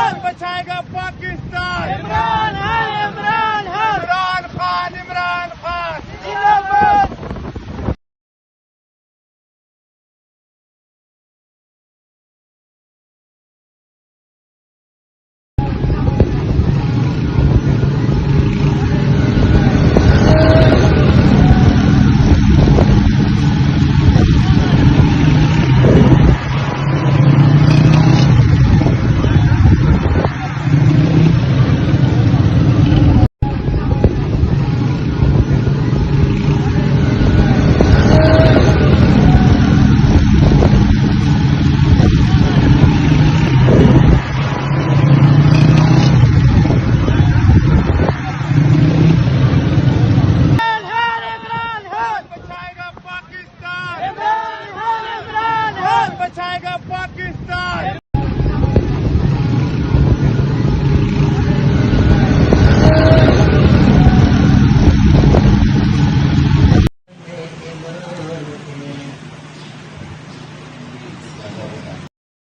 खान बचाएगा पाकिस्तान। इमरान है, इमरान है, इमरान खान, इमरान खान जिंदाबाद। बचाएगा पाकिस्तान। इमरान है, इमरान है, बचाएगा पाकिस्तान।